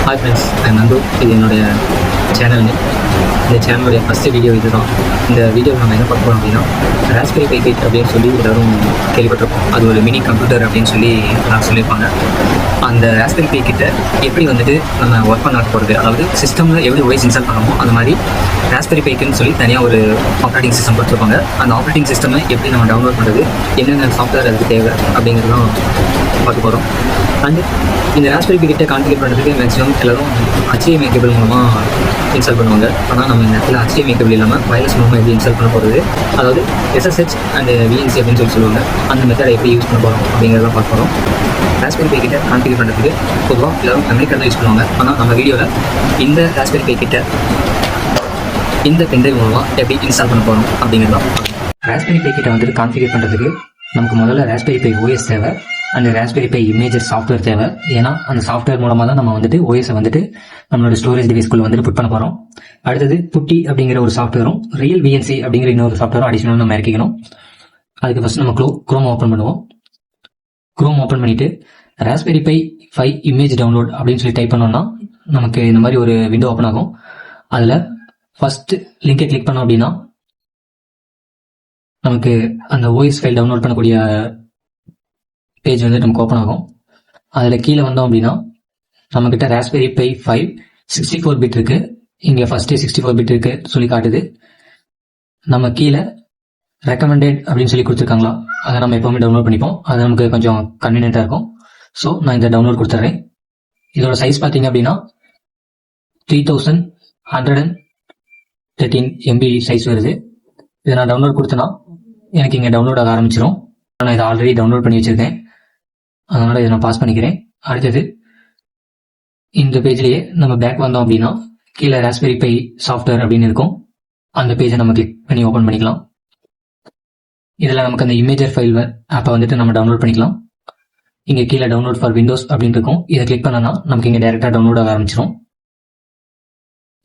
Hi friends, நான் நந்து. இது என்னுடைய சேனல். இந்த சேனலுடைய ஃபஸ்ட்டு வீடியோ இது தான். இந்த வீடியோவில் நம்ம என்ன பார்க்க போகிறோம் அப்படின்னா, ராஸ்பெரி பை கிட் அப்படின்னு சொல்லி எல்லோரும் கேள்விப்பட்டிருப்போம். அது ஒரு மினி கம்ப்யூட்டர் அப்படின்னு சொல்லி நான் சொல்லியிருப்பாங்க. அந்த ராஸ்பெரி பை கிட்டை எப்படி வந்துட்டு நம்ம ஒர்க் பண்ண போகிறது, அதாவது சிஸ்டமில் எப்படி ஓஎஸ் இன்ஸ்டால் பண்ணணுமோ அந்த மாதிரி ராஸ்பெரி பைக்குன்னு சொல்லி தனியாக ஒரு ஆப்ரேட்டிங் சிஸ்டம் கொடுத்துருப்பாங்க. அந்த ஆப்ரேட்டிங் சிஸ்டமை எப்படி நம்ம டவுன்லோட் பண்ணுறது, என்னென்ன சாஃப்ட்வேர் அதுக்கு தேவை அப்படிங்கிறதும் பார்க்க போகிறோம். அண்ட் இந்த ராஸ்பெரி பை கிட்டை கான்ஃபிகர் பண்ணுறதுக்கு மேக்ஸிமம் எல்லோரும் HDMI கேபிள் மூலமாக இன்ஸ்டால் பண்ணுவாங்க. ஆனால் நம்ம இந்த இடத்துல HDMI கேபிள் இல்லாமல் வயர்லெஸ் மூலமாக எப்படி இன்ஸ்டால் பண்ண போகிறது, அதாவது SSH அண்ட் VNC அப்படின்னு சொல்லுவாங்க. அந்த மெத்தடை எப்படி யூஸ் பண்ண போகிறோம் அப்படிங்கிறதெல்லாம் பார்க்க போகிறோம். ராஸ்பெரி பை கிட்டை கான்ஃபிகர் பண்ணுறதுக்கு பொதுவாக எல்லோரும் மெமரி கார்டு தான் யூஸ் பண்ணுவாங்க. ஆனால் நம்ம வீடியோவில் இந்த ராஸ்பெரி பை கிட்டை இந்த பென்ட்ரைவ் மூலமாக எப்படி இன்ஸ்டால் பண்ண போகிறோம் அப்படிங்கிறது தான். ராஸ்பெரி பை கிட்டை வந்துட்டு கான்ஃபிகர் பண்ணுறதுக்கு நமக்கு முதல்ல ராஸ்பெரி பை OS தேவை, அந்த ராஸ்பெரி பை இமேஜர் சாஃப்ட்வேர் தேவை. ஏன்னா அந்த சாஃப்ட்வேர் மூலமாக தான் நம்ம வந்துட்டு OS வந்துட்டு நம்மளோட ஸ்டோரேஜ் டிவைஸ்க்குள்ள வந்துட்டு புட் பண்ண போகிறோம். அடுத்தது புட்டி அப்படிங்கிற ஒரு சாஃப்ட்வேரும் ரியல் VNC அப்படிங்கிற இன்னொரு சாஃப்ட்வேரும் அடிஷனல் நம்ம இறக்கிக்கணும். அதுக்கு ஃபர்ஸ்ட் நம்ம குரோம் ஓப்பன் பண்ணுவோம். குரோம் ஓப்பன் பண்ணிட்டு ராஸ்பெரி பை 5 இமேஜ் டவுன்லோட் அப்படின்னு சொல்லி டைப் பண்ணோம்னா நமக்கு இந்த மாதிரி ஒரு விண்டோ ஓப்பன் ஆகும். அதில் ஃபர்ஸ்ட் லிங்கை கிளிக் பண்ணோம் அப்படின்னா நமக்கு அந்த OS ஃபைல் டவுன்லோட் பண்ணக்கூடிய பேஜ் வந்து நமக்கு ஓப்பன் ஆகும். அதில் கீழே வந்தோம் அப்படின்னா நம்மக்கிட்ட ராஸ்பெரி பை 5 64 பிட் இருக்கு. இங்கே ஃபர்ஸ்டே 64 பிட் இருக்கு சொல்லி காட்டுது. நம்ம கீழே ரெக்கமெண்டட் அப்படின்னு சொல்லி கொடுத்துருக்காங்களா, அதை நம்ம எப்பவுமே டவுன்லோட் பண்ணிப்போம். அது நமக்கு கொஞ்சம் கன்வீனியன்ட்டாக இருக்கும். ஸோ நான் இந்த டவுன்லோட் கொடுத்துட்றேன். இதோட சைஸ் பார்த்தீங்க அப்படின்னா 3113 MB சைஸ் வருது. இதை நான் டவுன்லோட் கொடுத்தேன்னா எனக்கு இங்கே டவுன்லோட் ஆக ஆரம்பிச்சிடும். நான் இதை ஆல்ரெடி டவுன்லோட் பண்ணி வச்சிருக்கேன், அதனால இதை நான் பாஸ் பண்ணிக்கிறேன். அடுத்தது இந்த பேஜ்லேயே நம்ம பேக் வந்தோம் அப்படின்னா கீழே ராஸ்பெரி பை சாஃப்ட்வேர் அப்படின்னு இருக்கும். அந்த பேஜை நம்ம கிளிக் பண்ணி ஓப்பன் பண்ணிக்கலாம். இதில் நமக்கு அந்த இமேஜர் ஃபைல் ஆப்பை வந்துட்டு நம்ம டவுன்லோட் பண்ணிக்கலாம். இங்கே கீழே டவுன்லோட் ஃபார் விண்டோஸ் அப்படின்னு இருக்கும். இதை கிளிக் பண்ணனா நமக்கு இங்கே டைரெக்டாக டவுன்லோட் ஆக ஆரம்பிச்சிடும்.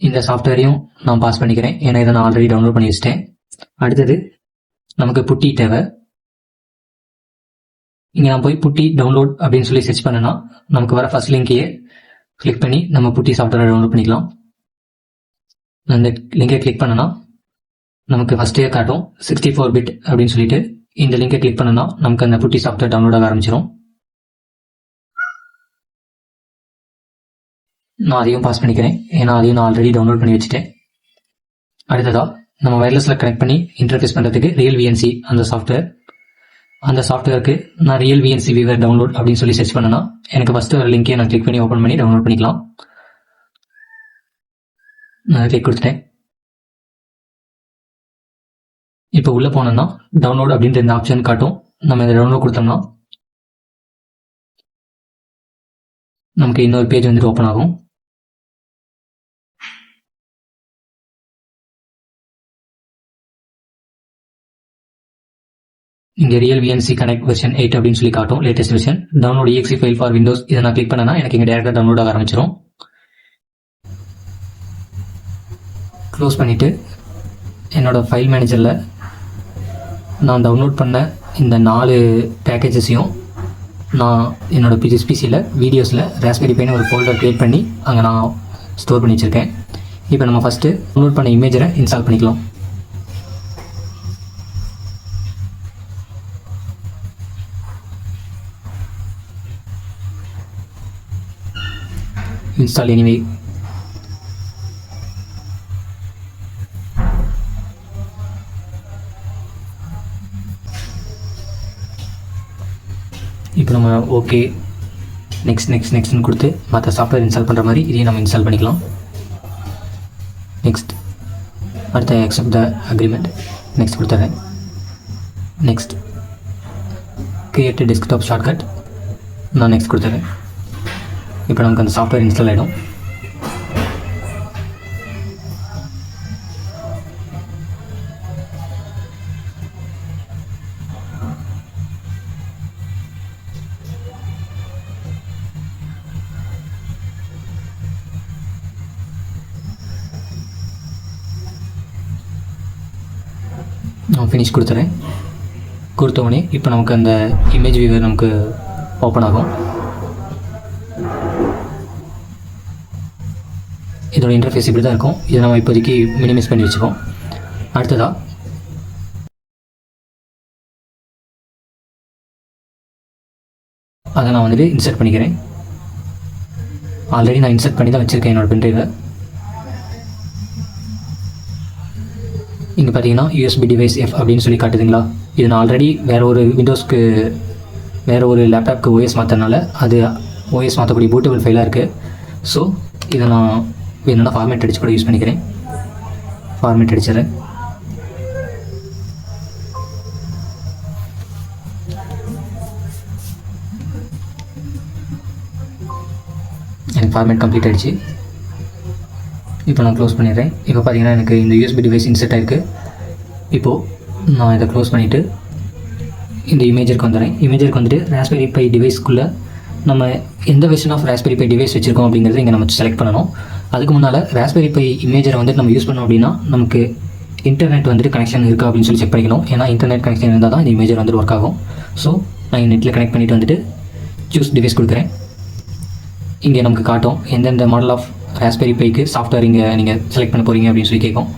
இந்த சாஃப்ட்வேரையும் நான் பாஸ் பண்ணிக்கிறேன், ஏன்னா இதை நான் ஆல்ரெடி டவுன்லோட் பண்ணி வச்சிட்டேன். அடுத்தது நமக்கு புட்டி தேவை. இங்கே நான் போய் புட்டி டவுன்லோட் அப்படின்னு சொல்லி சர்ச் பண்ணனா நமக்கு வர ஃபர்ஸ்ட் லிங்கையே கிளிக் பண்ணி நம்ம புட்டி சாஃப்ட்வேரை டவுன்லோட் பண்ணிக்கலாம். அந்த லிங்கை கிளிக் பண்ணனா நமக்கு ஃபர்ஸ்டே காட்டும் 64 பிட் அப்படின்னு சொல்லிட்டு. இந்த லிங்கை கிளிக் பண்ணனா நமக்கு அந்த புட்டி சாஃப்ட்வேர் டவுன்லோட் ஆக ஆரம்பிச்சிடும். நான் அதையும் பாஸ் பண்ணிக்கிறேன், ஏன்னா அதையும் நான் ஆல்ரெடி டவுன்லோட் பண்ணி வச்சுட்டேன். அடுத்ததா நம்ம வயர்லெஸில் கனெக்ட் பண்ணி இன்டர்ஃபேஸ் பண்ணுறதுக்கு ரியல் VNC அந்த சாஃப்ட்வேருக்கு நான் ரியல் VNC வியூவர் டவுன்லோட் அப்படின்னு சொல்லி சர்ச் பண்ணனா எனக்கு ஃபர்ஸ்ட் ஒரு லிங்கே நான் கிளிக் பண்ணி ஓப்பன் பண்ணி டவுன்லோட் பண்ணிக்கலாம். நான் கிளிக் கொடுத்துட்டேன். இப்போ உள்ள போனோம்னா டவுன்லோட் அப்படின்ற இந்த ஆப்ஷன் காட்டும். நம்ம இதை டவுன்லோட் கொடுத்தோம்னா நமக்கு இன்னொரு பேஜ் வந்துட்டு ஓப்பன் ஆகும். இங்கே ரியல் VNC கனெக்ட் வெர்ஷன் 8 அப்படின்னு சொல்லி காட்டும், latest version. Download EXE file for Windows இதை நான் கிளிக் பண்ணனா எனக்கு இங்கே டேரக்டாக டவுன்லோட் ஆக ஆரம்பிச்சிடும். க்ளோஸ் பண்ணிவிட்டு என்னோட ஃபைல் மேனேஜரில் நான் டவுன்லோட் பண்ண இந்த 4 பேக்கேஜஸையும் நான் என்னோட பிசியில் வீடியோஸில் ராஸ்பெரி பைன்னு ஒரு ஃபோல்டர் க்ரியேட் பண்ணி அங்கே நான் ஸ்டோர் பண்ணி வச்சுருக்கேன். இப்போ நம்ம ஃபஸ்ட்டு டவுன்லோட் பண்ண இமேஜரை இன்ஸ்டால் பண்ணிக்கலாம். Install anyway. இப்போ நம்ம ஓகே நெக்ஸ்ட்னு கொடுத்து மற்ற சாஃப்ட்வேர் இன்ஸ்டால் பண்ணுற மாதிரி இதையும் நம்ம இன்ஸ்டால் பண்ணிக்கலாம். நெக்ஸ்ட் அடுத்த அக்செப்ட் த அக்ரிமெண்ட் நெக்ஸ்ட் கொடுத்துறேன். நெக்ஸ்ட் கிரியேட் டெஸ்க்டாப் ஷார்ட்கட் நான் நெக்ஸ்ட் கொடுத்துறேன். இப்போ நமக்கு அந்த சாஃப்ட்வேர் இன்ஸ்டால் ஆகிடும். நான் ஃபினிஷ் கொடுத்துறேன். கொடுத்தோடனே இப்போ நமக்கு அந்த இமேஜ் வியூவர் நமக்கு ஓப்பன் ஆகும். இதோட இன்டர்ஃபேஸ் இப்படி தான் இருக்கும். இதை நம்ம இப்போதைக்கு மினிமைஸ் பண்ணி வச்சுப்போம். அடுத்ததாக அதை நான் வந்துட்டு இன்சர்ட் பண்ணிக்கிறேன். ஆல்ரெடி நான் இன்சர்ட் பண்ணி தான் வச்சுருக்கேன் என்னோடய பென்ட்ரைவை. இங்கே பார்த்தீங்கன்னா USB டிவைஸ் F அப்படின்னு சொல்லி காட்டுதுங்களா. இது நான் ஆல்ரெடி வேறு ஒரு விண்டோஸ்க்கு வேறு ஒரு லேப்டாப்க்கு OS மாற்றனால அது OS மாற்றக்கூடிய பூட்டபிள் ஃபைலாக இருக்குது. ஸோ இதை நான் வேணும்னா ஃபார்மேட் அடித்து கூட யூஸ் பண்ணிக்கிறேன். ஃபார்மேட் அடிச்சிடறேன். எனக்கு ஃபார்மேட் கம்ப்ளீட் ஆகிடுச்சு. இப்போ நான் க்ளோஸ் பண்ணிடுறேன். இப்போ பார்த்தீங்கன்னா எனக்கு இந்த USB டிவைஸ் இன்செர்ட் ஆகிருக்கு. இப்போது நான் இதை க்ளோஸ் பண்ணிவிட்டு இந்த இமேஜருக்கு வந்துடுறேன். இமேஜருக்கு வந்துட்டு ராஸ்பெரி பை டிவைஸ்க்குள்ளே நம்ம எந்த version of Raspberry Pi device வச்சுருக்கோம் அப்படிங்கிறத இங்கே நம்ம செலக்ட் பண்ணணும். அதுக்கு முன்னால் ராஸ்பெரி பை இமேஜரை வந்துட்டு நம்ம யூஸ் பண்ணோம் அப்படின்னா நமக்கு இன்டர்நெட் வந்துட்டு கனெக்ஷன் இருக்கா அப்படின்னு சொல்லி செக் பண்ணிக்கணும். ஏன்னா இன்டர்நெட் கனெக்ஷன் இருந்தால் தான் இந்த இமேஜர் வந்துட்டு ஒர்க் ஆகும். ஸோ நான் நெட்டில் கனெக்ட் பண்ணிவிட்டு வந்துட்டு சூஸ் டிவைஸ் கொடுக்குறேன். இங்கே நமக்கு காட்டும் எந்தெந்த மாடல் ஆஃப் ராஸ்பெரி பைக்கு சாஃப்ட்வேர் இங்கே நீங்கள் செலக்ட் பண்ண போகிறீங்க அப்படின்னு சொல்லி கேட்கும்.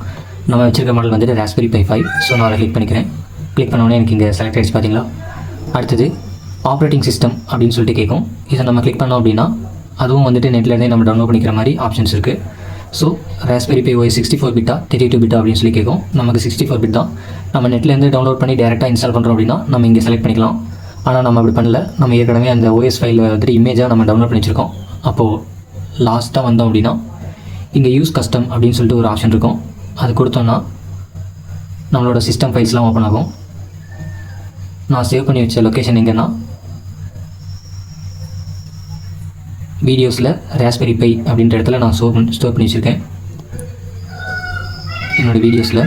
நம்ம வச்சுருக்க மாடல் வந்துட்டு ராஸ்பெரி பை 5. ஸோ நான் அதை கிளிக் பண்ணிக்கிறேன். கிளிக் பண்ணோடனே எனக்கு இங்கே செலக்ட் ஆகிடுச்சு பார்த்தீங்களா. அடுத்தது ஆப்ரேட்டிங் சிஸ்டம் அப்படின்னு சொல்லிட்டு கேட்கும். இதை நம்ம கிளிக் பண்ணோம் அப்படின்னா அதுவும் வந்துட்டு நெட்லேருந்தே நம்ம டவுன்லோட் பண்ணிக்கிற மாதிரி ஆப்ஷன்ஸ் இருக்குது. ஸோ ராஸ்பெரி பை OS 64 பிட்டா 32 பிட்டா அப்படின்னு சொல்லி கேட்கும். நமக்கு 64 பிட் தான். நம்ம நெட்லேருந்து டவுன்லோட் பண்ணி டேரெக்டாக இன்ஸ்டால் பண்ணுறோம் அப்படின்னா நம்ம இங்கே செலக்ட் பண்ணிக்கலாம். ஆனால் நம்ம அப்படி பண்ணல. நம்ம ஏற்கனவே அந்த OS ஃபைலில் வந்துட்டு இமேஜாக நம்ம டவுன்லோட் பண்ணி வச்சுருக்கோம். அப்போது லாஸ்ட்டாக வந்தோம் அப்படின்னா இங்கே யூஸ் கஸ்டம் அப்படின்னு சொல்லிட்டு ஒரு ஆப்ஷன் இருக்கும். அது கொடுத்தோன்னா நம்மளோட சிஸ்டம் ஃபைல்ஸ்லாம் ஓப்பன் ஆகும். நான் சேவ் பண்ணி வச்ச லொக்கேஷன் எங்கன்னா வீடியோஸில் ராஸ்பெரி பை அப்படின்ற இடத்துல நான் ஸ்டோர் பண்ணி வச்சுருக்கேன். என்னோடய வீடியோஸில்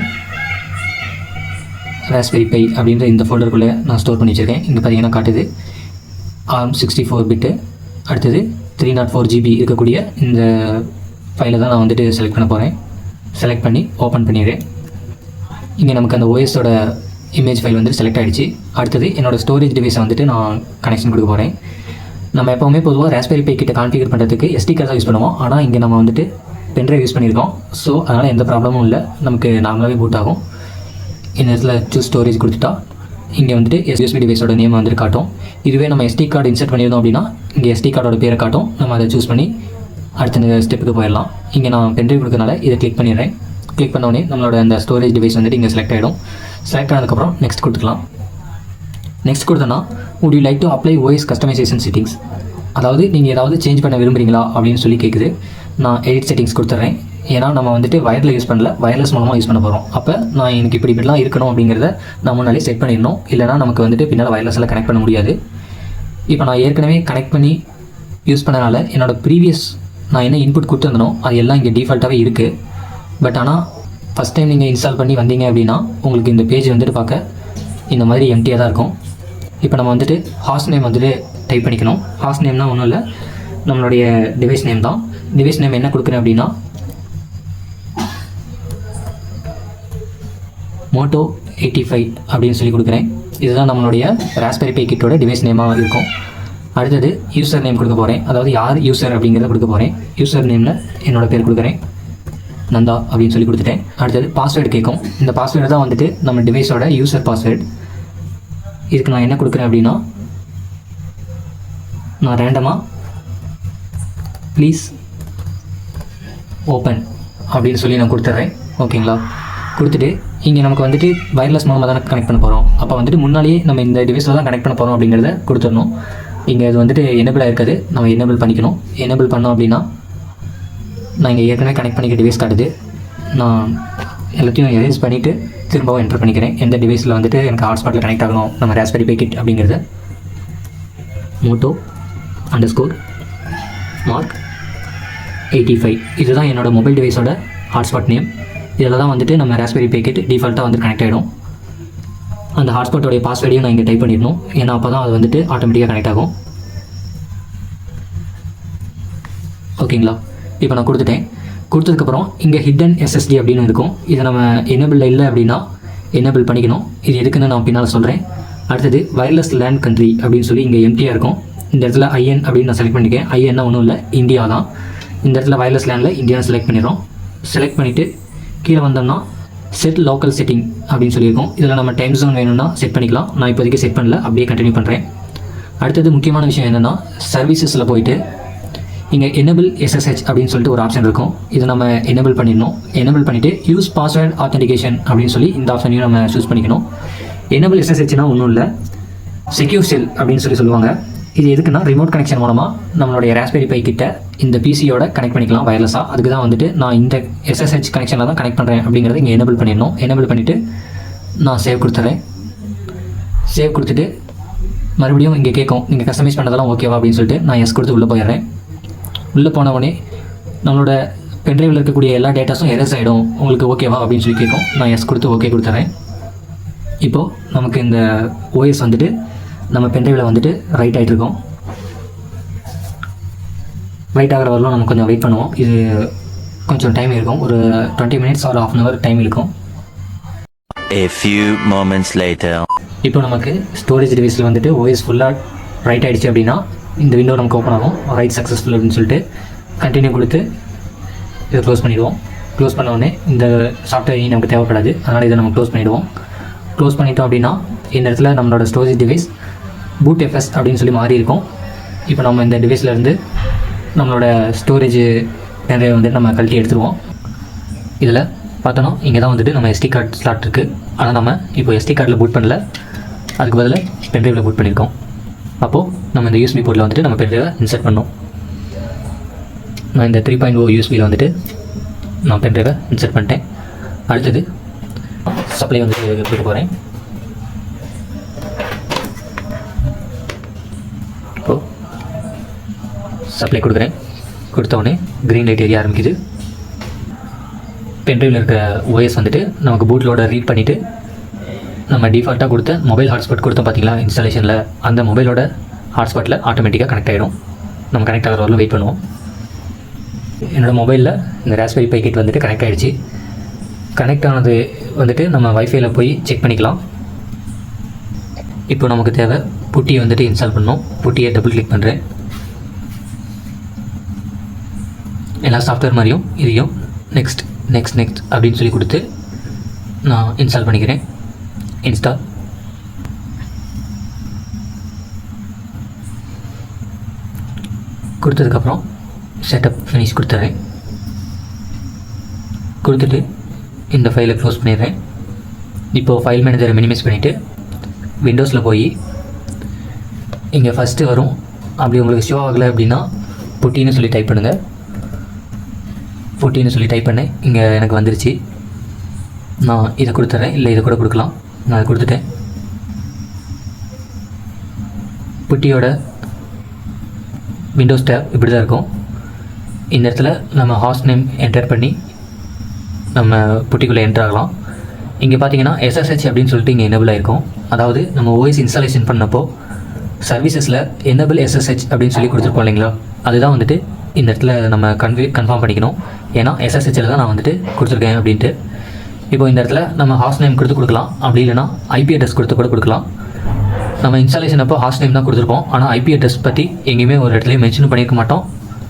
ராஸ்பெரி பை அப்படின்ற இந்த ஃபோல்டருக்குள்ளே நான் ஸ்டோர் பண்ணி வச்சுருக்கேன். இங்கே பார்த்தீங்கன்னா காட்டுது ARM 64 பிட்டு. அடுத்தது 304 GB இருக்கக்கூடிய இந்த ஃபைலை தான் நான் வந்துட்டு செலக்ட் பண்ண போகிறேன். செலக்ட் பண்ணி ஓப்பன் பண்ணிடுறேன். இங்கே நமக்கு அந்த OSோட இமேஜ் ஃபைல் வந்துட்டு செலக்ட் ஆகிடுச்சு. அடுத்தது என்னோடய ஸ்டோரேஜ் டிவைஸை வந்துட்டு நான் கனெக்ஷன் கொடுக்க போகிறேன். நம்ம எப்போவுமே பொதுவாக ராஸ்பெரி பை கிட்ட கான்ஃபிகர் பண்ணுறதுக்கு SD கார்டு தான் யூஸ் பண்ணுவோம். ஆனால் இங்கே நம்ம வந்துட்டு பென்ட்ரைவ் யூஸ் பண்ணியிருக்கோம். ஸோ அதனால் எந்த ப்ராப்ளமும் இல்லை. நமக்கு நார்மலாகவே பூட் ஆகும். இந்த இடத்துல சூஸ் ஸ்டோரேஜ் கொடுத்துட்டா இங்கே வந்துட்டு USB டிவைஸோட நேம் வந்துட்டு காட்டும். இதுவே நம்ம SD கார்டு இன்சர்ட் பண்ணியிருந்தோம் அப்படின்னா இங்கே SD கார்டோட பேரை காட்டும். நம்ம அதை சூஸ் பண்ணி அடுத்த ஸ்டெப்புக்கு போயிடலாம். இங்கே நான் பென்ட்ரைவ் கொடுக்கறனால இதை கிளிக் பண்ணிடுறேன். கிளிக் பண்ணோடனே நம்மளோட அந்த ஸ்டோரேஜ் டிவைஸ் வந்துட்டு இங்கே செலக்ட் ஆகிடும். செலக்ட் ஆனதுக்கப்புறம் நெக்ஸ்ட் கொடுத்துக்கலாம். நெக்ஸ்ட் கொடுத்தோன்னா would you like to apply OS customization settings, அதாவது நீங்கள் ஏதாவது சேஞ்ச் பண்ண விரும்புகிறீங்களா அப்படின்னு சொல்லி கேட்குது. நான் எடிட் செட்டிங்ஸ் கொடுத்துட்றேன். ஏன்னா நம்ம வந்துட்டு வயரில் யூஸ் பண்ணல, வயர்லெஸ் மூலமாக யூஸ் பண்ண போகிறோம். அப்போ நான் எனக்கு இப்படிலாம் இருக்கணும் அப்படிங்கிறத நான் முன்னாலே செட் பண்ணிடணும். இல்லைனா நமக்கு வந்துட்டு பின்னால் வயர்லெஸில் கனெக்ட் பண்ண முடியாது. இப்போ நான் ஏற்கனவே கனெக்ட் பண்ணி யூஸ் பண்ணனால என்னோடய ப்ரீவியஸ் நான் என்ன இன்புட் கொடுத்துருந்தனோ அது எல்லாம் இங்கே டிஃபால்ட்டாகவே இருக்குது. பட் ஆனால் ஃபஸ்ட் டைம் நீங்கள் இன்ஸ்டால் பண்ணி வந்தீங்க அப்படின்னா உங்களுக்கு இந்த பேஜ் வந்துட்டு பார்க்க இந்த மாதிரி எம்டியாக தான் இருக்கும். இப்போ நம்ம வந்துட்டு ஹாஸ்ட் நேம் வந்துட்டு டைப் பண்ணிக்கணும். ஹாஸ்ட் நேம்னா ஒன்றும் இல்லை, நம்மளுடைய டிவைஸ் நேம் தான். டிவைஸ் நேம் என்ன கொடுக்குறேன் அப்படின்னா Moto 85 அப்படின்னு சொல்லி கொடுக்குறேன். இதுதான் நம்மளுடைய ராஸ்பெரி பை கிட்டோட டிவைஸ் நேமாக இருக்கும். அடுத்தது யூசர் நேம் கொடுக்க போகிறேன். அதாவது யார் யூசர் அப்படிங்கிறத கொடுக்க போகிறேன். யூசர் நேமில் என்னோடய பேர் கொடுக்குறேன், நந்தா அப்படின்னு சொல்லி கொடுத்துட்டேன். அடுத்தது பாஸ்வேர்டு கேட்கும். இந்த பாஸ்வேர்டு தான் வந்துட்டு நம்ம டிவைஸோட யூசர் பாஸ்வேர்டு. இதுக்கு நான் என்ன கொடுக்குறேன் அப்படின்னா நான் ரேண்டமாக ப்ளீஸ் ஓப்பன் அப்படின்னு சொல்லி நான் கொடுத்துட்றேன். ஓகேங்களா? கொடுத்துட்டு இங்கே நமக்கு வந்துட்டு வயர்லெஸ் மூலமாக தானே கனெக்ட் பண்ண போகிறோம். அப்போ வந்துட்டு முன்னாடியே நம்ம இந்த டிவைஸில் தான் கனெக்ட் பண்ண போகிறோம் அப்படிங்கிறத கொடுத்துடணும். இங்கே இது வந்துட்டு எனேபிளாக இருக்காது, நம்ம எனேபிள் பண்ணிக்கணும். எனேபிள் பண்ணோம் அப்படின்னா நான் இங்கே ஏற்கனவே கனெக்ட் பண்ணிக்க டிவைஸ் காட்டுது. நான் எல்லாத்தையும் எரேஸ் பண்ணிவிட்டு திரும்பவும் என்டர் பண்ணிக்கிறேன். எந்த டிவைஸில் வந்துட்டு எனக்கு ஹாட்ஸ்பாட்டில் கனெக்ட் ஆகணும் நம்ம ராஸ்பெரி பை கிட் அப்படிங்கிறத Moto_Mark85 இதுதான் என்னோடய மொபைல் டிவைஸோட ஹாட்ஸ்பாட் நேம். இதில் தான் வந்துட்டு நம்ம ராஸ்பெரி பை கிட் டிஃபால்ட்டாக வந்து கனெக்ட் ஆகிடும். அந்த ஹாட்ஸ்பாட்டோடைய பாஸ்வேர்டையும் நான் இங்கே டைப் பண்ணிடணும். ஏன்னா அப்போ தான் அது வந்துட்டு ஆட்டோமேட்டிக்காக கனெக்ட் ஆகும். ஓகேங்களா? இப்போ நான் கொடுத்துட்டேன். கொடுத்ததுக்கப்புறம் இங்கே ஹிடன் SSD அப்படின்னு இருக்கும். இதை நம்ம எனேபிள் இல்லை அப்படின்னா எனேபிள் பண்ணிக்கணும். இது எதுக்குன்னு நான் பின்னால் சொல்கிறேன். அடுத்தது வயர்லெஸ் லேண்ட் கண்ட்ரி அப்படின்னு சொல்லி இங்கே எம்டியாக இருக்கும். இந்த இடத்துல IN அப்படின்னு நான் செலக்ட் பண்ணிக்கேன். INனா ஒன்றும் இல்லை, இந்தியா தான். இந்த இடத்துல வயர்லெஸ் லேனில் இந்தியான்னு செலக்ட் பண்ணிடுறோம். செலக்ட் பண்ணிவிட்டு கீழே வந்தோம்னா செட் லோக்கல் செட்டிங் அப்படின்னு சொல்லியிருக்கோம். இதில் நம்ம டைம் ஜோன் வேணும்னா செட் பண்ணிக்கலாம். நான் இப்போதைக்கு செட் பண்ணல, அப்படியே கண்டினியூ பண்ணுறேன். அடுத்தது முக்கியமான விஷயம் என்னென்னா, சர்வீசஸில் போயிட்டு இங்கே எனேபிள் SSH அப்படின்னு சொல்லிட்டு ஒரு ஆப்ஷன் இருக்கும். இதை நம்ம எனேபிள் பண்ணிடணும். எனேபிள் பண்ணிவிட்டு யூஸ் பாஸ்வேர்ட் ஆத்தென்டிகேஷன் அப்படின்னு சொல்லி இந்த ஆப்ஷனையும் நம்ம சூஸ் பண்ணிக்கணும். எனேபிள் SSHனா ஒன்றும் இல்லை, செக்யூர் செல் அப்படின்னு சொல்லுவாங்க. இது எதுக்குன்னா ரிமோட் கனெக்ஷன் மூலமாக நம்மளுடைய ராஸ்பெரி பை கிட்ட இந்த பிசியோட கனெக்ட் பண்ணிக்கலாம் வயர்லெஸாக. அதுக்கு தான் வந்துட்டு நான் இந்த SSH கனெக்ஷனில் தான் கனெக்ட் பண்ணுறேன் அப்படிங்கிறத இங்கே எனேபிள் பண்ணிடணும். எனேபிள் பண்ணிவிட்டு நான் சேவ் கொடுத்துறேன். சேவ் கொடுத்துட்டு மறுபடியும் இங்கே கேட்கும் நீங்கள் கஸ்டமைஸ் பண்ணதெல்லாம் ஓகேவா அப்படின்னு சொல்லிட்டு நான் எஸ் கொடுத்து உள்ளே போயிடுறேன். உள்ளே போனவொடனே நம்மளோட பென்ட்ரைவில் இருக்கக்கூடிய எல்லா டேட்டாஸும் எரேஸ் ஆகிடும். உங்களுக்கு ஓகேவா அப்படின்னு சொல்லி கேட்கும். நான் எஸ் கொடுத்து ஓகே கொடுத்துறேன். இப்போது நமக்கு இந்த OS வந்துட்டு நம்ம பென்ட்ரைவில் வந்துட்டு ரைட் ஆகிட்ருக்கோம். ரைட் ஆகிற வரலாம் நம்ம கொஞ்சம் வெயிட் பண்ணுவோம். இது கொஞ்சம் டைம் இருக்கும், ஒரு 20 minutes or half an hour time இருக்கும். A few moments later. இப்போ நமக்கு ஸ்டோரேஜ் டிவைஸில் வந்துட்டு OS ஃபுல்லாக ரைட் ஆகிடுச்சு அப்படின்னா இந்த விண்டோ நமக்கு ஓப்பன் ஆகும். ரைட் சக்ஸஸ்ஃபுல் அப்படின்னு சொல்லிட்டு கண்டினியூ கொடுத்து இதை க்ளோஸ் பண்ணிவிடுவோம். க்ளோஸ் பண்ண உடனே இந்த சாஃப்ட்வேர் நமக்கு தேவைப்படாது, அதனால் இதை நம்ம க்ளோஸ் பண்ணிவிடுவோம். க்ளோஸ் பண்ணிட்டோம் அப்படின்னா இந்த இடத்துல நம்மளோட ஸ்டோரேஜ் டிவைஸ் boot FS அப்படின்னு சொல்லி மாறி இருக்கும். இப்போ நம்ம இந்த டிவைஸ்லேருந்து நம்மளோட ஸ்டோரேஜ் நிறைய வந்துட்டு நம்ம கழட்டி எடுத்துருவோம். இதில் பார்த்தோன்னா இங்கே தான் வந்துட்டு நம்ம SD கார்டு ஸ்லாட் இருக்குது. ஆனால் நம்ம இப்போ SD கார்டில் பூட் பண்ணல, அதுக்கு பதிலாக பென்ட்ரைவில் பூட் பண்ணியிருக்கோம். அப்போது நம்ம இந்த USB போர்ட்டில் வந்துட்டு நம்ம பென்ட்ரைவை இன்சர்ட் பண்ணோம். நான் இந்த 3.0 USBயில் வந்துட்டு நான் பென்ட்ரைவை இன்சர்ட் பண்ணிட்டேன். அடுத்தது சப்ளை வந்துட்டு கொடுக்க போகிறேன். இப்போது சப்ளை கொடுக்குறேன். கொடுத்தோடனே க்ரீன் லைட் எரிய ஆரம்பிக்குது. பென்ட்ரைவில் இருக்க OS வந்துட்டு நமக்கு பூட்லோட ரீட் பண்ணிவிட்டு நம்ம டிஃபால்ட்டாக கொடுத்த மொபைல் ஹாட்ஸ்பாட் கொடுத்தோம் பார்த்தீங்களா இன்ஸ்டாலேஷனில், அந்த மொபைலோட ஹாட்ஸ்பாட்டில் ஆட்டோமேட்டிக்காக கனெக்ட் ஆகிடும். நம்ம கனெக்ட் ஆகிற வரலும் வெயிட் பண்ணுவோம். என்னோடய மொபைலில் இந்த ராஸ்பெரி பை கிட் வந்துட்டு கனெக்ட் ஆகிடுச்சு. கனெக்ட் ஆனது வந்துட்டு நம்ம வைஃபைல போய் செக் பண்ணிக்கலாம். இப்போ நமக்கு தேவை புட்டியை வந்துட்டு இன்ஸ்டால் பண்ணோம். புட்டியை டபுள் கிளிக் பண்ணுறேன். எல்லா சாஃப்ட்வேர் மாதிரியும் இதையும் நெக்ஸ்ட் நெக்ஸ்ட் நெக்ஸ்ட் அப்படின்னு சொல்லி கொடுத்து நான் இன்ஸ்டால் பண்ணிக்கிறேன். இன்ஸ்டால் கொடுத்ததுக்கப்புறம் செட்டப் ஃபினிஷ் கொடுத்துட்றேன். கொடுத்துட்டு இந்த ஃபைலை க்ளோஸ் பண்ணிடுறேன். இப்போது ஃபைல் மேனேஜரை மினிமைஸ் பண்ணிவிட்டு விண்டோஸில் போய் இங்கே ஃபஸ்ட்டு வரும். அப்படி உங்களுக்கு ஷோ ஆகலை அப்படின்னா புட்டின்னு சொல்லி டைப் பண்ணுங்கள். புட்டின்னு சொல்லி டைப் பண்ணேன். இங்கே எனக்கு வந்துருச்சு. நான் இதை கொடுத்துட்றேன், இல்லை இதை கூட கொடுக்கலாம். நான் அதை கொடுத்துட்டேன். புட்டியோட விண்டோஸ் டேப் இப்படி தான் இருக்கும். இந்த இடத்துல நம்ம ஹாஸ்ட் நேம் என்டர் பண்ணி நம்ம புட்டிக்குள்ளே என்டர் ஆகலாம். இங்கே பார்த்தீங்கன்னா SSH அப்படின்னு சொல்லிட்டு இங்கே எனேபிள் ஆகிருக்கும். அதாவது நம்ம OS இன்ஸ்டாலேஷன் பண்ணப்போ சர்வீசஸில் எனேபிள் SSH அப்படின்னு சொல்லி கொடுத்துருப்போம் இல்லைங்களா, அதுதான் வந்துட்டு இந்த இடத்துல நம்ம கன்ஃபார்ம் பண்ணிக்கணும். ஏன்னா SSHல தான் நான் வந்துட்டு கொடுத்துருக்கேன் அப்படின்ட்டு. இப்போ இந்த இடத்துல நம்ம ஹாஸ்ட் நேம் கொடுக்கலாம், அப்படி இல்லைனா IP அட்ரஸ் கொடுத்து கூட கொடுக்கலாம். நம்ம இன்ஸ்டாலேஷன் அப்போ ஹாஸ்ட் நேம் தான் கொடுத்துருப்போம், ஆனால் IP அட்ரஸ் பற்றி எங்கேயுமே ஒரு இடத்துலையும் மென்ஷன் பண்ணியிருக்க மாட்டோம்.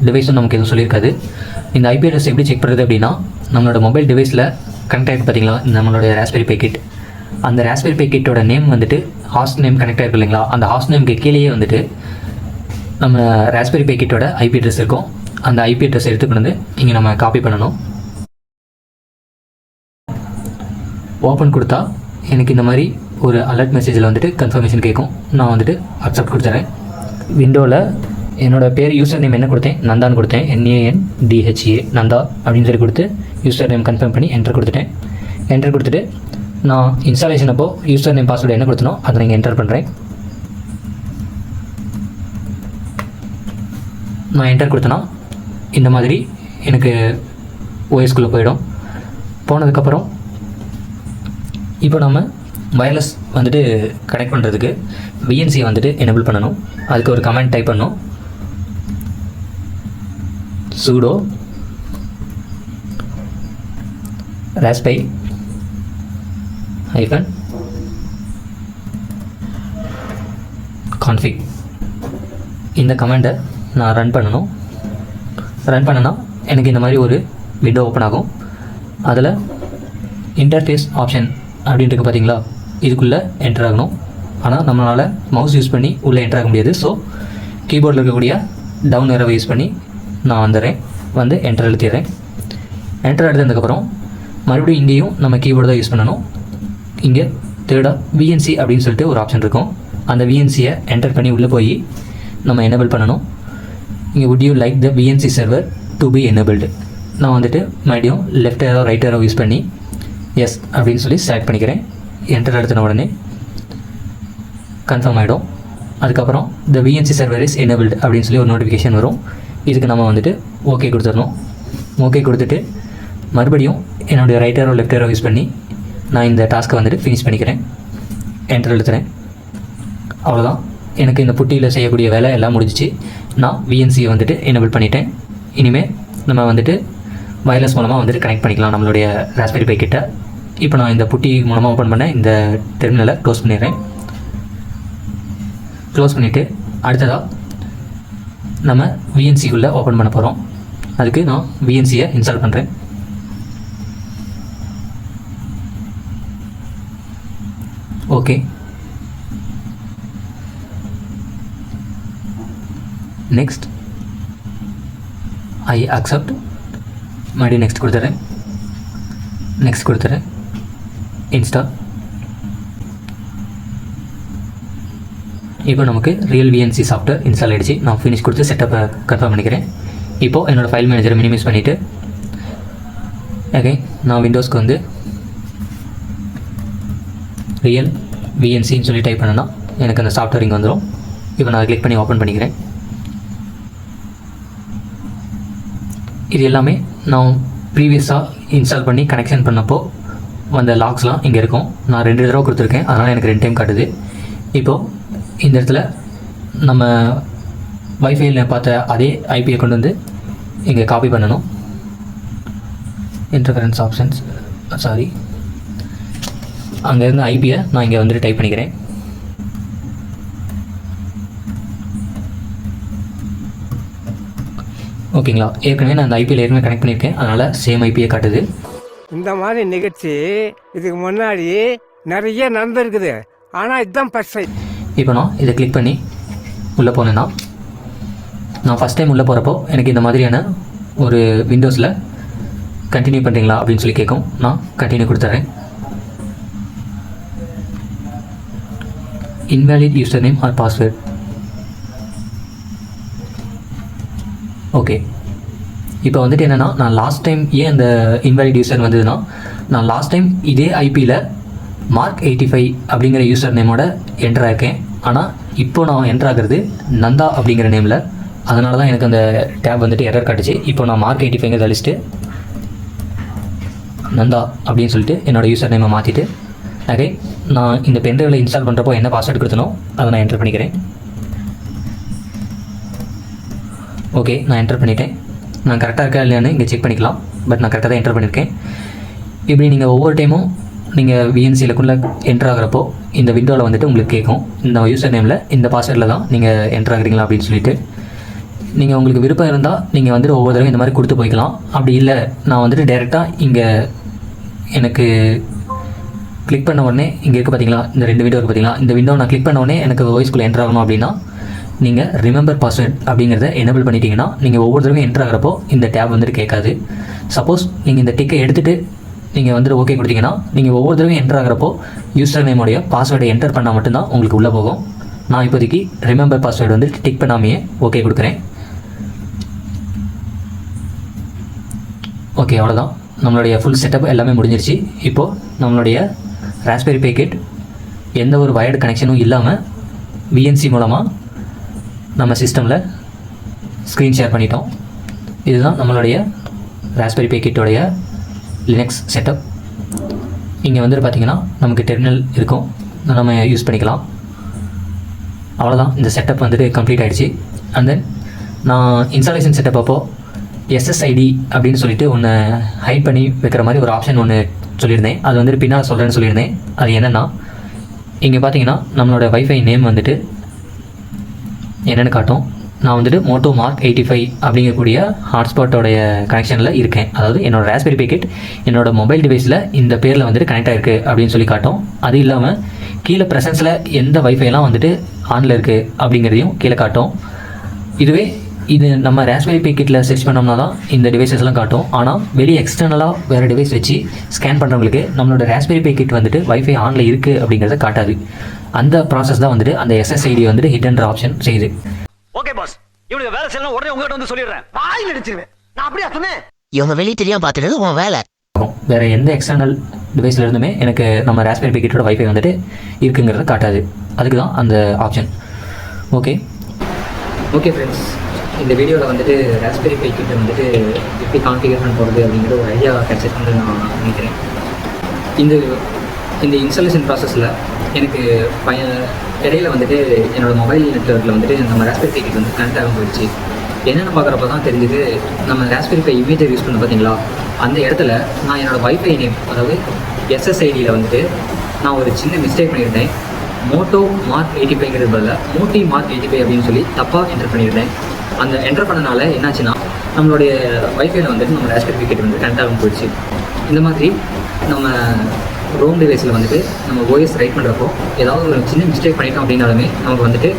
டிவைஸும் நமக்கு எதுவும் சொல்லியிருக்காது. இந்த IP அட்ரஸ் எப்படி செக் பண்ணுறது அப்படின்னா, நம்மளோட மொபைல் டிவைஸில் கனெக்ட் ஆகிருக்கு பார்த்தீங்களா நம்மளோட ராஸ்பெரி பை கிட், அந்த ராஸ்பெரி பை கிட்டோட நேம் வந்துட்டு ஹாஸ்ட் நேம் கனெக்ட் ஆகிருக்கு இல்லைங்களா, அந்த ஹாஸ்ட் நேமுக்கு கீழேயே வந்துட்டு நம்ம ராஸ்பெரி பை கிட்டோட IP அட்ரஸ் இருக்கும். அந்த IP அட்ரஸ் எடுத்துக்கொண்டு வந்து இங்கே நம்ம காப்பி பண்ணணும். ஓப்பன் கொடுத்தா எனக்கு இந்த மாதிரி ஒரு அலர்ட் மெசேஜில் வந்துட்டு கன்ஃபர்மேஷன் கேட்கும். நான் வந்துட்டு அக்செப்ட் கொடுத்துறேன். விண்டோவில் என்னோடய பேர் யூசர் நேம் என்ன கொடுத்தேன், நந்தான்னு கொடுத்தேன். NANDHA நந்தா அப்படின்னு சொல்லி கொடுத்து யூசர் நேம் கன்ஃபார்ம் பண்ணி என்டர் கொடுத்துட்டேன். என்டர் கொடுத்துட்டு நான் இன்ஸ்டாலேஷன் அப்போ யூசர் நேம் பாஸ்வேர்டு என்ன கொடுத்தனோ அதை நீங்கள் என்டர் பண்ணுறேன். நான் என்டர் கொடுத்தேன்னா இந்த மாதிரி எனக்கு OSக்குள்ளே போயிடும். போனதுக்கப்புறம் இப்போ நம்ம வயர்லெஸ் வந்துட்டு கனெக்ட் பண்ணுறதுக்கு VNC வந்துட்டு எனேபிள் பண்ணணும். அதுக்கு ஒரு கமெண்ட் டைப் பண்ணணும். sudo raspberry -config இந்த கமெண்டை நான் ரன் பண்ணணும். ரன் பண்ணனா எனக்கு இந்த மாதிரி ஒரு விண்டோ ஓப்பன் ஆகும். அதில் இன்டர்ஃபேஸ் ஆப்ஷன் அப்படின்ட்டு பார்த்தீங்களா, இதுக்குள்ளே என்டர் ஆகணும். ஆனால் நம்மளால் மவுஸ் யூஸ் பண்ணி உள்ளே என்டர் ஆக முடியாது. ஸோ கீபோர்டில் இருக்கக்கூடிய டவுன் ஏரோவை யூஸ் பண்ணி நான் வந்துடுறேன், வந்து என்டர் அழுத்திடுறேன். என்டர் அழுத்ததுக்கப்புறம் மறுபடியும் இங்கேயும் நம்ம கீபோர்டு தான் யூஸ் பண்ணணும். இங்கே தேர்டாக விஎன்சி அப்படின்னு சொல்லிட்டு ஒரு ஆப்ஷன் இருக்கும். அந்த விஎன்சியை என்டர் பண்ணி உள்ளே போய் நம்ம எனேபிள் பண்ணணும். இங்கே would you like the VNC server to be enabled, நான் வந்துட்டு மறுபடியும் left aero right aero use பண்ணி எஸ் அப்படின்னு சொல்லி செலக்ட் பண்ணிக்கிறேன். என்டர் அழுத்தின உடனே கன்ஃபார்ம் ஆகிடும். அதுக்கப்புறம் the VNC server is enabled அப்படின்னு சொல்லி ஒரு நோட்டிஃபிகேஷன் வரும். இதுக்கு நம்ம வந்துட்டு ஓகே கொடுத்துடணும். ஓகே கொடுத்துட்டு மறுபடியும் என்னுடைய right aero left aero use பண்ணி நான் இந்த டாஸ்க்கை வந்துட்டு ஃபினிஷ் பண்ணிக்கிறேன். என்டர் அழுத்துறேன். அவ்வளோதான், எனக்கு இந்த புட்டியில் செய்யக்கூடிய வேலை எல்லாம் முடிஞ்சிச்சு. நான் விஎன்சியை வந்துட்டு எனேபிள் பண்ணிட்டேன். இனிமேல் நம்ம வந்துட்டு வயர்லெஸ் மூலமாக வந்துட்டு கனெக்ட் பண்ணிக்கலாம் நம்மளுடைய ராஸ்பெரி பை கிட்ட. இப்போ நான் இந்த புட்டி மூலமாக ஓப்பன் பண்ண இந்த டெர்மினலை க்ளோஸ் பண்ணிடுறேன். க்ளோஸ் பண்ணிவிட்டு அடுத்ததாக நம்ம விஎன்சிக்குள்ளே ஓப்பன் பண்ண போகிறோம். அதுக்கு நான் விஎன்சியை இன்ஸ்டால் பண்ணுறேன். ஓகே, நெக்ஸ்ட் ஐ அக்செப்ட், மறுபடியும் நெக்ஸ்ட் கொடுத்துட்றேன். நெக்ஸ்ட் கொடுத்துட்றேன். இன்ஸ்டால். இப்போ நமக்கு ரியல் விஎன்சி சாஃப்ட்வேர் இன்ஸ்டால் ஆகிடுச்சு. நான் ஃபினிஷ் கொடுத்து செட்டப்பை கன்ஃபார்ம் பண்ணிக்கிறேன். இப்போது என்னோடய ஃபைல் மேனேஜரை மினிமைஸ் பண்ணிவிட்டு அகைன் நான் விண்டோஸ்க்கு வந்து ரியல் விஎன்சின்னு சொல்லி டைப் பண்ணேன்னா எனக்கு அந்த சாஃப்ட்வேர் இங்கே வந்துடும். இப்போ நான் கிளிக் பண்ணி ஓப்பன் பண்ணிக்கிறேன். இது எல்லாமே நான் ப்ரீவியஸாக இன்ஸ்டால் பண்ணி கனெக்ஷன் பண்ணப்போ வந்த லாக்ஸ்லாம் இங்கே இருக்கும். நான் 2 தடவை கொடுத்துருக்கேன், அதனால் எனக்கு 2 டைம் காட்டுது. இப்போது இந்த இடத்துல நம்ம வைஃபையில் பார்த்த அதே ஐபியை கொண்டு வந்து இங்கே காப்பி பண்ணணும். இன்டர்ஃபரன்ஸ் ஆப்ஷன்ஸ், சாரி, அங்கேருந்து ஐபியை நான் இங்கே வந்துட்டு டைப் பண்ணிக்கிறேன். ஓகேங்களா, ஏற்கனவே நான் அந்த ஐபியில் ஏற்கனவே கனெக்ட் பண்ணியிருக்கேன், அதனால் சேம் ஐபியை காட்டுது. இந்த மாதிரி நிகழ்ச்சி இதுக்கு முன்னாடி நிறைய நடந்திருக்குது, ஆனால் இதுதான் ஃபர்ஸ்ட் டைம். இப்போ நான் இதை கிளிக் பண்ணி உள்ளே போனேன்னா, நான் ஃபஸ்ட் டைம் உள்ளே போகிறப்போ எனக்கு இந்த மாதிரியான ஒரு விண்டோஸில் கண்டினியூ பண்ணுறீங்களா அப்படின்னு சொல்லி கேட்கும். நான் கண்டினியூ கொடுத்துட்றேன். Invalid user name or password. Okay, இப்போ வந்துட்டு என்னென்னா, நான் லாஸ்ட் டைம் ஏன் அந்த இன்வேலிட் யூசர் வந்ததுன்னா, நான் லாஸ்ட் டைம் இதே ஐபியில் மார்க் 85 அப்படிங்கிற யூசர் நேமோட என்டர் ஆகிருக்கேன். ஆனால் இப்போ நான் என்டர் ஆகிறது நந்தா அப்படிங்கிற நேமில். அதனால தான் எனக்கு அந்த டேப் வந்துட்டு எரர் காட்டுச்சு. இப்போ நான் மார்க் 85 அழிச்சிட்டு நந்தா அப்படின்னு சொல்லிட்டு என்னோடய யூசர் நேமை மாற்றிட்டு அகைன் நான் இந்த பென்ட்ரைவில் இன்ஸ்டால் பண்ணுறப்போ என்ன பாஸ்வேர்டு கொடுத்தனோ அதை நான் என்டர் பண்ணிக்கிறேன். ஓகே, நான் என்டர் பண்ணிட்டேன். நான் கரெக்டாக இருக்கா இல்லையான்னு இங்கே செக் பண்ணிக்கலாம். பட் நான் கரெக்டாக தான் என்டர் பண்ணியிருக்கேன். இப்படி நீங்கள் ஒவ்வொரு டைமும் நீங்கள் விஎன்சியிலக்குள்ளே என்டர் ஆகிறப்போ இந்த விண்டோவில் வந்துட்டு உங்களுக்கு கேட்கும், இந்த யூசர் நேமில் இந்த பாஸ்வேர்டில் தான் நீங்கள் என்டர் ஆகுறீங்களா அப்படின்னு சொல்லிட்டு. நீங்கள் உங்களுக்கு விருப்பம் இருந்தால் நீங்கள் வந்துட்டு ஒவ்வொரு தடவை இந்த மாதிரி கொடுத்து போய்க்கலாம். அப்படி இல்லை, நான் வந்துட்டு டைரெக்டாக இங்கே எனக்கு கிளிக் பண்ண உடனே இங்கே இருக்குது பார்த்தீங்களா, இந்த 2 விண்டோ இருக்குது பார்த்தீங்களா, இந்த விண்டோ நான் கிளிக் பண்ண உடனே எனக்கு வாய்ஸ்குள்ளே என்டர் ஆகணும் அப்படின்னா நீங்கள் ரிமெம்பர் பாஸ்வேர்ட் அப்படிங்கிறத எனேபிள் பண்ணிட்டீங்கன்னா நீங்கள் ஒவ்வொரு தடவையும் என்டர் ஆகிறப்போ இந்த டேப் வந்துட்டு கேட்காது. சப்போஸ் நீங்கள் இந்த டிக்கை எடுத்துகிட்டு நீங்கள் வந்துட்டு ஓகே கொடுத்தீங்கன்னா நீங்கள் ஒவ்வொரு தடவையும் என்டர் ஆகிறப்போ யூசர் நேமோடைய பாஸ்வேர்டை என்டர் பண்ணால் மட்டும்தான் உங்களுக்கு உள்ளே போகும். நான் இப்போதைக்கு ரிமெம்பர் பாஸ்வேர்டு வந்து டிக் பண்ணாமையே ஓகே கொடுக்குறேன். ஓகே, அவ்வளோதான், நம்மளுடைய ஃபுல் செட்டப் எல்லாமே முடிஞ்சிருச்சு. இப்போது நம்மளுடைய ராஸ்பெரி பை கிட் எந்த ஒரு வயர்டு கனெக்ஷனும் இல்லாமல் விஎன்சி மூலமாக நம்ம சிஸ்டமில் ஸ்க்ரீன் ஷேர் பண்ணிட்டோம். இதுதான் நம்மளுடைய ராஸ்பெரி பை கிட்டோடைய லினக்ஸ் செட்டப். இங்கே வந்துட்டு பார்த்திங்கன்னா நமக்கு டெர்மினல் இருக்கும், நம்ம யூஸ் பண்ணிக்கலாம். அவ்வளோதான், இந்த செட்டப் வந்துட்டு கம்ப்ளீட் ஆகிடுச்சு. அண்ட் தென் நான் இன்ஸ்டாலேஷன் செட்டப் அப்போது எஸ்எஸ்ஐடி அப்படின்னு சொல்லிட்டு ஒன்று ஹைட் பண்ணி வைக்கிற மாதிரி ஒரு ஆப்ஷன் ஒன்று சொல்லியிருந்தேன். அது வந்துட்டு பின்னால் சொல்கிறேன்னு சொல்லியிருந்தேன். அது என்னென்னா, இங்கே பார்த்தீங்கன்னா நம்மளோட வைஃபை நேம் வந்துட்டு என்னென்னு காட்டும். நான் வந்துட்டு மோட்டோ மார்க் 85 அப்படிங்கக்கூடிய ஹாட்ஸ்பாட்டோடைய கனெக்ஷனில் இருக்கேன். அதாவது என்னோட ராஸ்பெரி பை கிட் என்னோட மொபைல் டிவைஸில் இந்த பேரில் வந்துட்டு கனெக்ட் ஆகிருக்கு அப்படின்னு சொல்லி காட்டும். அது இல்லாமல் கீழே ப்ரெசன்ஸில் எந்த வைஃபைலாம் வந்துட்டு ஆனில் இருக்குது அப்படிங்கிறதையும் கீழே காட்டும். இது நம்ம ராஸ்பெரி பை கிட்டில் சர்ச் பண்ணோம்னா தான் இந்த டிவைசஸ்லாம் காட்டும். ஆனால் வெளியே எக்ஸ்டர்னலாக வேறு டிவைஸ் வச்சு ஸ்கேன் பண்ணுறவங்களுக்கு நம்மளோட ராஸ்பெரி பை கிட் வந்துட்டு வைஃபை ஆனில் இருக்குது அப்படிங்கிறத காட்டாது. அந்த ப்ராசஸ் தான் வந்துட்டு அந்த SSID வந்துட்டு ஹிட்ன்ற ஆப்ஷன் செய்யுது. ஓகே பாஸ், இவனுக்கு வேலை செய்யலாம் உடனே உங்ககிட்ட வந்து சொல்லிடுறேன். வாயில் அடிச்சிருவேன். நான் அப்படியே சொன்னேன். இவங்க வெளியே தெரியாம பார்த்துட்டு உன் வேலை. வேறு எந்த எக்ஸ்டர்னல் டிவைஸில் இருந்துமே எனக்கு நம்ம ராஸ்பெரி பை கிட்டோட வைஃபை வந்துட்டு இருக்குங்கிறத காட்டாது. அதுக்கு தான் அந்த ஆப்ஷன். ஓகே ஃப்ரெண்ட்ஸ், இந்த வீடியோவில் வந்துட்டு ராஸ்பெரி பை கிட்ட வந்துட்டு எப்படி கான்ஃபிகர் பண்ண போகிறது அப்படிங்கிற ஒரு ஐடியா கிடச்சிருக்குன்னு நான் நினைக்கிறேன். இந்த இன்ஸ்டாலேஷன் ப்ராசஸில் எனக்கு இடையில வந்துட்டு என்னோடய மொபைல் நெட்வொர்க்கில் வந்துட்டு நம்ம ராஸ்பெரி பை கிட் வந்து கனெக்ட் ஆக போயிடுச்சு. என்னென்னு பார்க்குறப்ப தான் தெரிஞ்சுது, நம்ம ராஸ்பெரி பை இமேஜை யூஸ் பண்ண பார்த்தீங்களா, அந்த இடத்துல நான் என்னோடய வைஃபை நேம் அதாவது SSIDயில் வந்துட்டு நான் ஒரு சின்ன மிஸ்டேக் பண்ணியிருந்தேன். மோட்டோ மார்க் 85ங்கிறது பதில் மோட்டி மார்க் 85 அப்படின்னு சொல்லி தப்பாக என்டர் பண்ணியிருந்தேன். அந்த என்டர் பண்ணனால என்னாச்சுன்னா நம்மளுடைய வைஃபைல வந்துட்டு நம்ம ராஸ்பெரி பை கிட் வந்து கனெக்ட் ஆகும் போயிடுச்சு. இந்த மாதிரி நம்ம ரோம் டிவைஸில் வந்துட்டு நம்ம OS ரைட் பண்ணுறப்போ ஏதாவது ஒரு சின்ன மிஸ்டேக் பண்ணிட்டோம் அப்படின்னாலுமே நமக்கு வந்துட்டு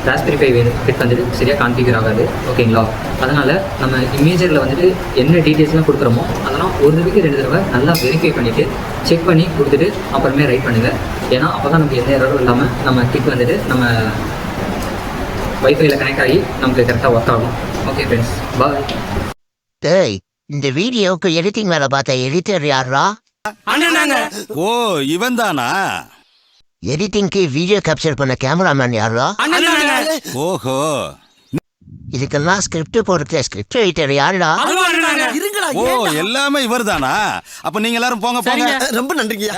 ராஸ்பெரி பை கிட் வந்துட்டு சரியாக கான்ஃபிகர் ஆகாது. ஓகேங்களா? அதனால் நம்ம இமேஜரில் வந்துட்டு என்ன டீட்டெயில்ஸ்லாம் கொடுக்குறோமோ அதெல்லாம் ஒரு தடவைக்கு 2 தடவை நல்லா வெரிஃபை பண்ணிவிட்டு செக் பண்ணி கொடுத்துட்டு அப்புறமே ரைட் பண்ணுங்கள். ஏன்னா அப்போ தான் நமக்கு எந்த எரரும் இல்லாமல் நம்ம கிட் வந்துட்டு நம்ம வைஃபைல கனெக்ட் ஆகி நமக்கு கரெக்டாக ஒர்க் ஆகும். ஓகே ஃப்ரெண்ட்ஸ், பாய். டேய், இந்த வீடியோவுக்கு எடிட்டிங் வேலை பார்த்த எடிட்டர் யாரா? ஓ, இவன் தானா? எடிட்டிங்க்கு வீடியோ கேப்சர் பண்ண கேமராமேன் யாரா? ஓஹோ, இதுக்கெல்லாம் ஸ்கிரிப்ட் போடுற ஸ்கிரிப்ட் ரைட்டர் யாருடா? ஓ எல்லாமே இவர் தானா? அப்ப நீங்க எல்லாரும் போங்க. ரொம்ப நன்றிங்க.